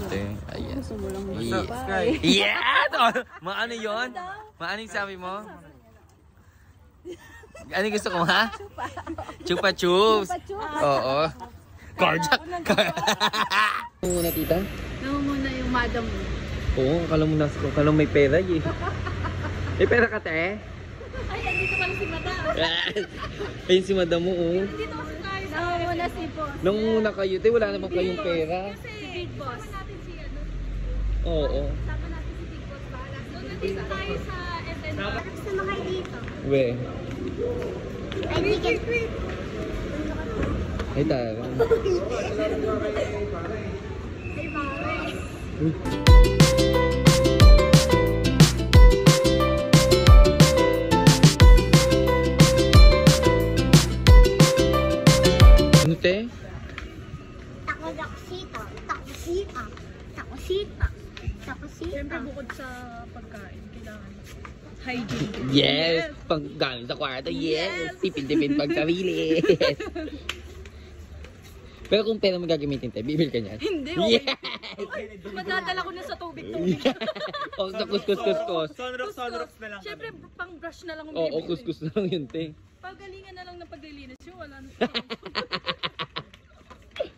te. Ayan. Subscribe. Yeah! Maano yun? Maano yung sabi mo? Ano yung gusto ko, ha? Chupa chups. Oo. Carjack. Ano muna, tita? Ano muna yung madam mo? Oo, akala mo may pera eh. May pera ka, te? Ay, andito pala si madam. Ayun si madam mo, oh. Andito kasi tayo sa muna si boss. Nung una kayo, te, wala naman kayong pera. Si big boss. Sama natin si ano. Oo. Sama natin si big boss. Bahala. So, nandito tayo sa SNR. Gusto mo kayo dito? We. Ay, wait. Ay, tara. Ay, bawal. Ano, te? Takosita. Siyempre bukod sa pagkain, kailangan hygiene. Yes! Pag gamit sa kwarto, yes! Tipid-tipid pag sarili. Yes! Pero kung pera mo gagamitin, te, bibil ka niyan. Hindi, okay. Yes! Madadala ko na sa tubig. O, sa kuskus. Sunrocks na lang. Siyempre, pang brush na lang ang Oo, bibili. kuskus na lang yun, te. Pagalingan na lang ng paglilinis yun, wala na.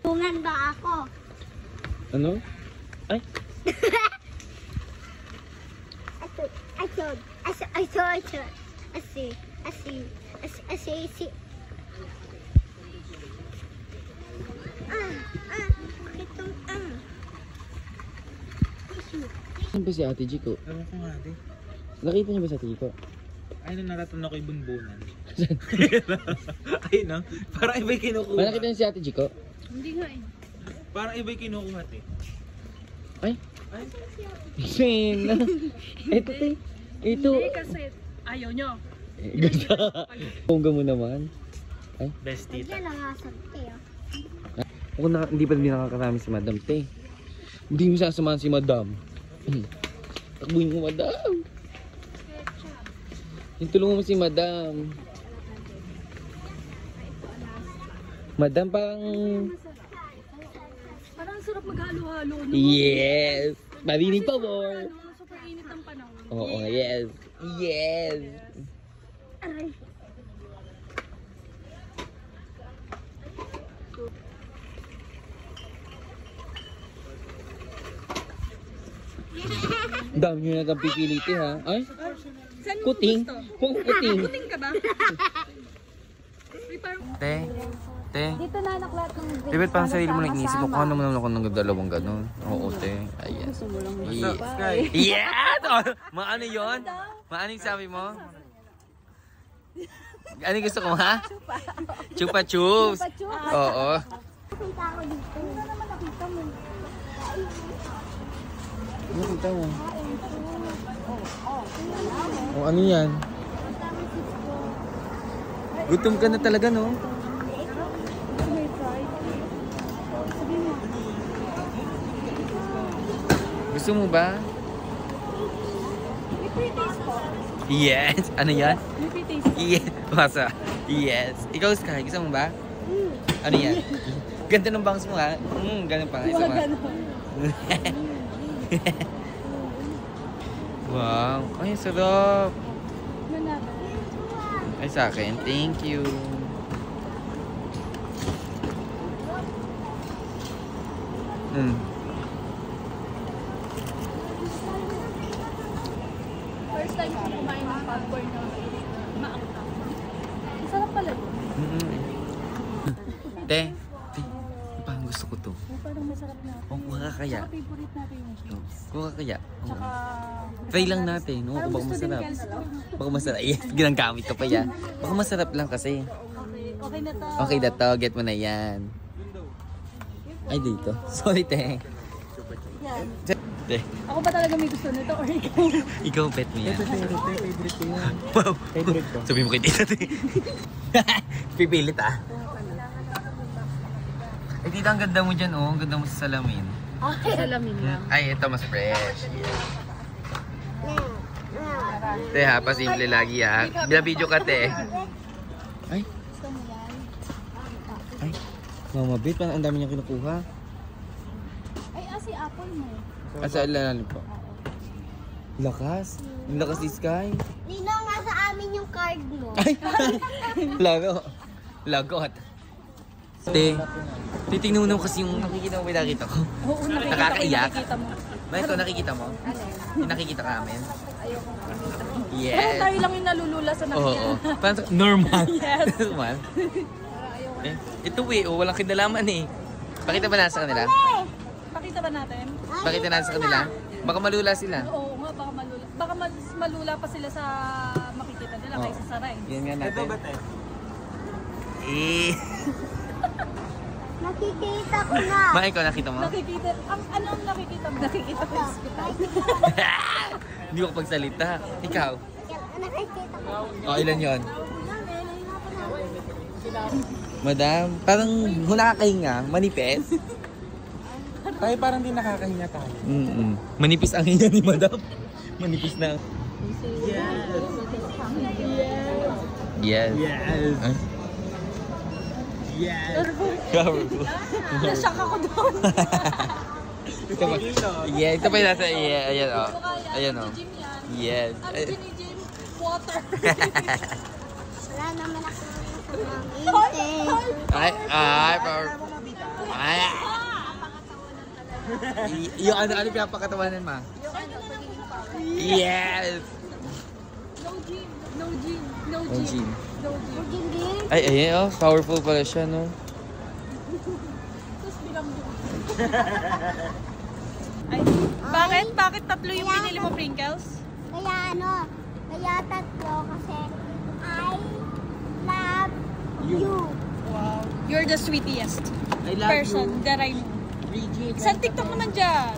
Tungan ba ako? Ano? Ay! Saan ba si Ate Jiko? Ewan ko nga, di. Nakita niyo ba si Ate Jiko? Ay, nung naratan ako yung bunbunan. Ay, no? Parang iba'y kinukuha. Ba nakita niyo si Ate Jiko? Hindi nga eh. Parang iba'y kinukuha, te. Ay! Ay, Sin! Ito, te. Ito. Hindi kasi ayaw nyo. Ganda. Pungga mo naman. Ay. best tita. Hindi pa din nakakarami si Madam, te. Hindi mo sasamahan si Madam. Takbuhin mo, Madam. Tulungan mo si Madam. Madam, Parang sarap maghalo-halo. No? yes! Marinig pa more. Super init ang panahon. Oo, yes. Yes! Dami nyo na itong pipiliti, ha? Ay? Saan mo Kuting? gusto? Kung kuting. Kuting ka ba? Te, Dito na naklat ng video. David, parang sarili mo nag-iisip ko, ano naman ako ng dalawang ganun. Oo, te. Ayan. Subscribe. Yes! Maano yun? Maano yung sabi mo? Ano yung gusto ko, ha? Chupa chups. Oo. Nakita ko dito. Ano naman nakita mo? Ano kita mo? Oh, ano yan? Gutom ka na talaga, no? Gusto mo ba? May pre-taste po. Yes! Ano yan? May pre-taste. Yes! Masa? Yes! Ikaw, Sky, gusto mo ba? Ano yan? Ganda ng bangs mo, ha? Ganun pa nga. Isa pa. Wow! Ay, sarap! Ay, sa akin. Thank you. First time ko kumain ng popcorn na maangkang. Masarap pala yun. Te, parang gusto ko to. Parang masarap na. Kuha ka kaya. Saka favorite natin yung chips. Kuha ka kaya. Tsaka... Try lang natin. No? Parang Baka gusto din masarap. Kelsey ko. Baka masarap. Yes, ginagamit ka pa yan. Baka masarap lang kasi. Okay na to. Okay na to. Get mo na yan. Ay, dito. Sorry, te. Yan. Te, Ako ba talaga may gusto nito or ikaw? ikaw pet mo yan. Favorite ko yan. Wow. Favorite ko. Sabi mo kay tita, te. Pipilit, ah. Ay, tita, ang ganda mo dyan, oh. Ang ganda mo sa salamin. Salamin lang. Ay, ito mas fresh. Te, ha, pasimple lagi, ha. Binabidyo ka, te. Ay. Ay. Mama, babe, ang dami niyang kinukuha. Ay, si Apple mo. Asa ilalim po? Lakas. Ang lakas ni Sky. Nino, nga sa amin yung card mo. Ay! Lago. Lagot. Te, titignan mo naman kasi yung nakikita mo, may nakita ko. Oo, Nakakaiyak. nakikita mo. Ba, ito nakikita mo? Yung nakikita ka namin? Ayoko makita. Parang Yes. tayo lang yung nalulula sa Oo. nakikita. Parang normal. Yes. Normal. Eh, ito walang kinalaman eh. Pakita ba na sa kanila? Pakita ba natin? Pakita na sa kanila? Baka malula sila. Oo nga, baka malula. Baka mas malula pa sila sa makikita nila Oo. kaysa sa Rai. Yan nga Ito natin. ba tayo? Eh. Nakikita ko na. Ma, ikaw nakita mo? Nakikita, anong nakikita mo? Nakikita ko yung hospital. Hindi ko pagsalita. Ikaw? Nakikita ko. O, ilan yon? Madam, parang nakakahinga, manipis. Tayo parang di nakakahinga tayo. Manipis ang hinga ni Madam. Manipis na. Yes. Yes. Huh? Yes. Powerful. Nashock ako doon. Ito pa. Yeah, ito pa yung nasa, yeah, ayan o. Ayan o. Gym yan. Yes. Ano gym? Water. Wala naman ako ng Powerful. Ay. Yung ano pinapakatawanan ma? Yung ano, pagiging power. Yes. No gym. No gym. No Oh, gym. Jean. No gym. Hindi. Ay, ayan oh. Powerful pala siya, no? Tapos bilang Ay, bakit? Bakit tatlo yung pinili mo, Pringles? Kaya kaya tatlo kasi I love you. Wow. You're the sweetest I love person that I know. Isang TikTok naman dyan.